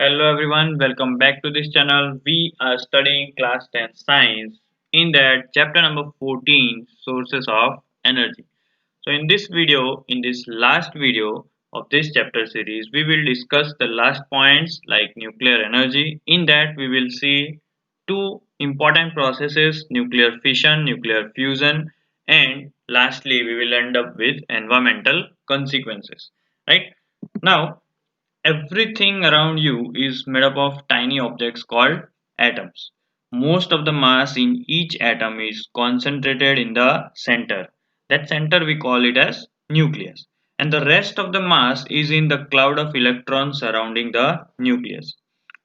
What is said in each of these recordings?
Hello everyone, welcome back to this channel. We are studying class 10 science. In that chapter number 14, sources of energy. So in this video, in this last video of this chapter series, we will discuss the last points like nuclear energy. In that we will see two important processes, nuclear fission, nuclear fusion, and lastly we will end up with environmental consequences. Right? Now everything around you is made up of tiny objects called atoms. Most of the mass in each atom is concentrated in the center. That center we call it as nucleus. And the rest of the mass is in the cloud of electrons surrounding the nucleus.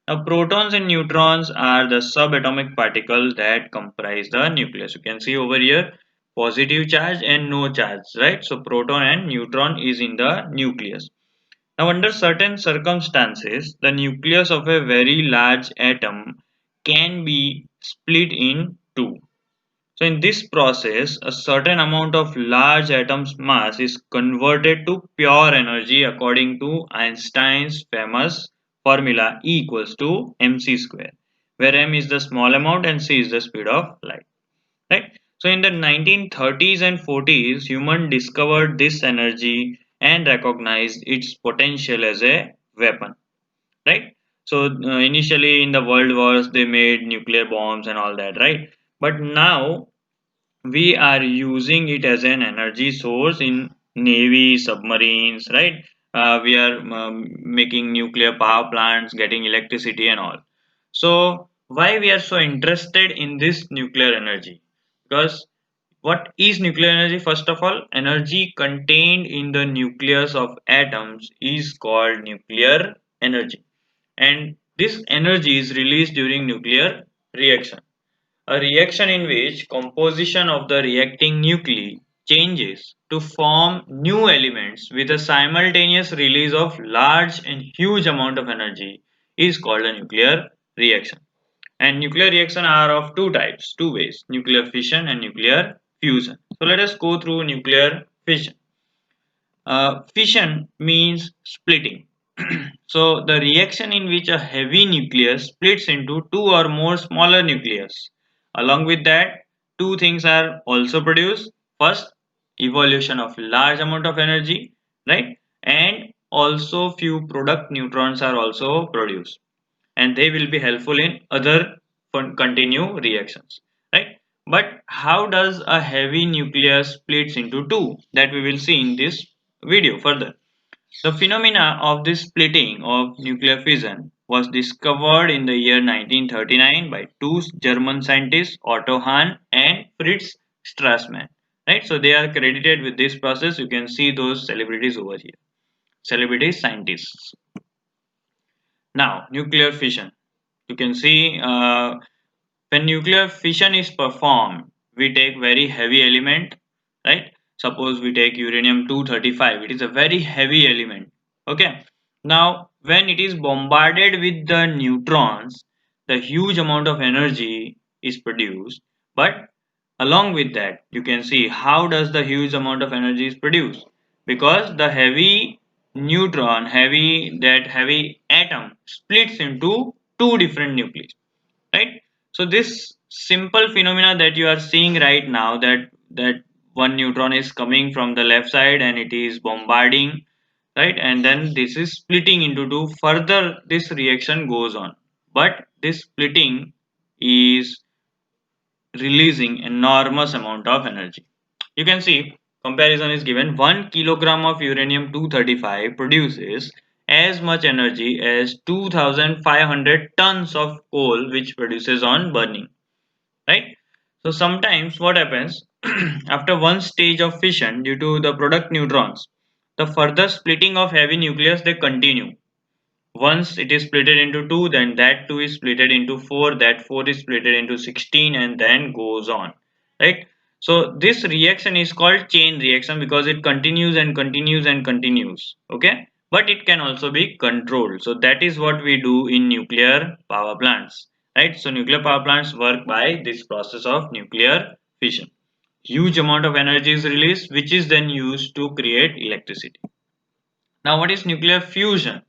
Now, protons and neutrons are the subatomic particles that comprise the nucleus. You can see over here positive charge and no charge, right? So, proton and neutron is in the nucleus. Now, under certain circumstances, the nucleus of a very large atom can be split in two. So, in this process, a certain amount of large atom's mass is converted to pure energy according to Einstein's famous formula E equals to mc square, where m is the small amount and c is the speed of light. Right? So in the 1930s and 40s, humans discovered this energy and recognized its potential as a weapon. Right? So initially in the world wars, they made nuclear bombs and all that. Right? But now we are using it as an energy source in navy, submarines. Right? We are making nuclear power plants, getting electricity and all. So why we are so interested in this nuclear energy? Because what is nuclear energy? First of all, energy contained in the nucleus of atoms is called nuclear energy, and this energy is released during nuclear reaction. A reaction in which composition of the reacting nuclei changes to form new elements with a simultaneous release of large and huge amount of energy is called a nuclear reaction. And nuclear reaction are of two types, two ways, nuclear fission and nuclear fusion. So let us go through nuclear fission. Fission means splitting. So the reaction in which a heavy nucleus splits into two or more smaller nucleus. Along with that, two things are also produced. First, evolution of large amount of energy, right? And also few product neutrons are also produced, and they will be helpful in other continue reactions, right? But how does a heavy nucleus splits into two? That we will see in this video further. The phenomena of this splitting of nuclear fission was discovered in the year 1939 by two German scientists, Otto Hahn and Fritz Strassmann. Right, so they are credited with this process. You can see those celebrities over here, celebrity scientists. Now, nuclear fission. You can see when nuclear fission is performed, we take very heavy element, right? Suppose we take uranium 235. It is a very heavy element. Okay. Now, when it is bombarded with the neutrons, the huge amount of energy is produced. But along with that, you can see how does the huge amount of energy is produced? Because the heavy neutron, heavy atom splits into two different nuclei, right? So this simple phenomena that you are seeing right now, that one neutron is coming from the left side and it is bombarding, right, and then this is splitting into two. Further this reaction goes on, but this splitting is releasing enormous amount of energy. You can see comparison is given. 1 kilogram of uranium 235 produces as much energy as 2500 tons of coal which produces on burning, right? So sometimes what happens after one stage of fission due to the product neutrons, the further splitting of heavy nucleus they continue. Once it is splitted into two, then that two is splitted into four, that four is splitted into 16, and then goes on, right? So this reaction is called chain reaction because it continues and continues and continues, okay? But it can also be controlled. So that is what we do in nuclear power plants, right? So nuclear power plants work by this process of nuclear fission. Huge amount of energy is released, which is then used to create electricity. Now, what is nuclear fusion?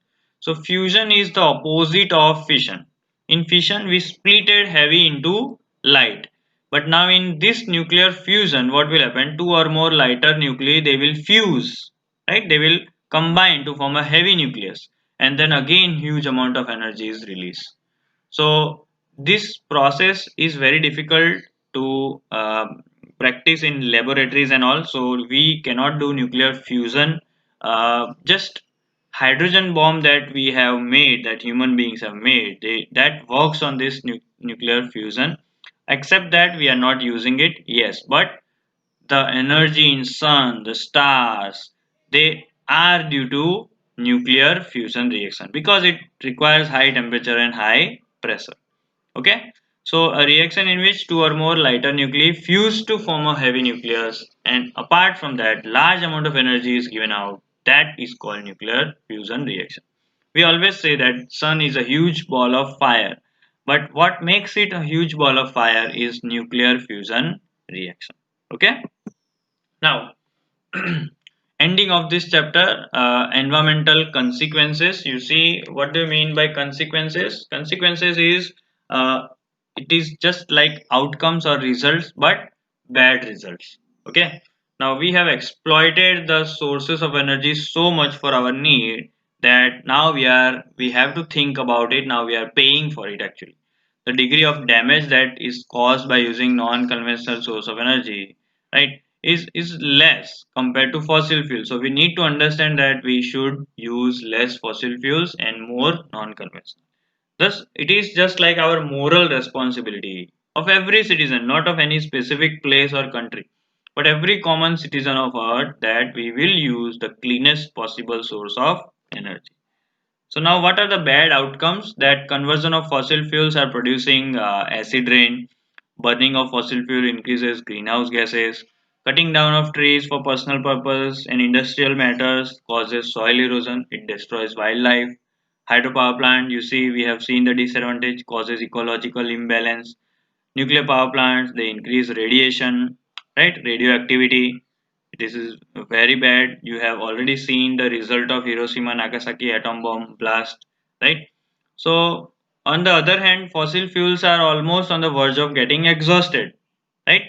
So fusion is the opposite of fission. In fission, we splitted heavy into light. But now in this nuclear fusion, what will happen? Two or more lighter nuclei, they will fuse, right? They will combine to form a heavy nucleus. And then again, huge amount of energy is released. So this process is very difficult to practice in laboratories and all. So we cannot do nuclear fusion. Just hydrogen bomb that we have made, that human beings have made, that works on this nuclear fusion. Except that we are not using it. Yes, but the energy in sun, the stars, they are due to nuclear fusion reaction because it requires high temperature and high pressure. Okay, so a reaction in which two or more lighter nuclei fuse to form a heavy nucleus, and apart from that large amount of energy is given out, that is called nuclear fusion reaction. We always say that sun is a huge ball of fire, but what makes it a huge ball of fire is nuclear fusion reaction. Okay, now ending of this chapter, environmental consequences. You see, what do you mean by consequences? Consequences is it is just like outcomes or results, but bad results. Okay, now we have exploited the sources of energy so much for our need that now we have to think about it. Now we are paying for it. Actually, the degree of damage that is caused by using non-conventional source of energy, right, is less compared to fossil fuels. So we need to understand that we should use less fossil fuels and more non-conventional. Thus, it is just like our moral responsibility of every citizen, not of any specific place or country, but every common citizen of Earth, that we will use the cleanest possible source of energy. So now, what are the bad outcomes? That conversion of fossil fuels are producing acid rain, burning of fossil fuel increases greenhouse gases, cutting down of trees for personal purpose and industrial matters causes soil erosion, it destroys wildlife. Hydropower plant, you see, we have seen the disadvantage, causes ecological imbalance. Nuclear power plants, they increase radiation, right? Radioactivity. This is very bad. You have already seen the result of Hiroshima Nagasaki atom bomb blast, right? So, on the other hand, fossil fuels are almost on the verge of getting exhausted, right?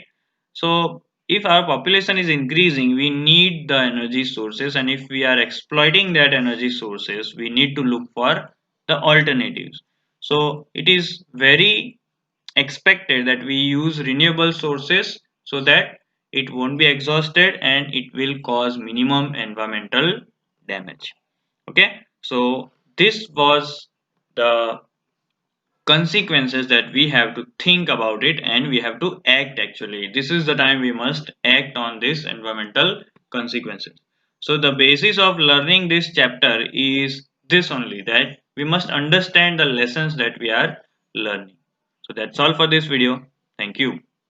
So, if our population is increasing, we need the energy sources, and if we are exploiting that energy sources, we need to look for the alternatives. So, it is very expected that we use renewable sources so that it won't be exhausted and it will cause minimum environmental damage. Okay, so this was the consequences that we have to think about it, and we have to act. Actually, this is the time we must act on this environmental consequences. So the basis of learning this chapter is this only, that we must understand the lessons that we are learning. So that's all for this video. Thank you.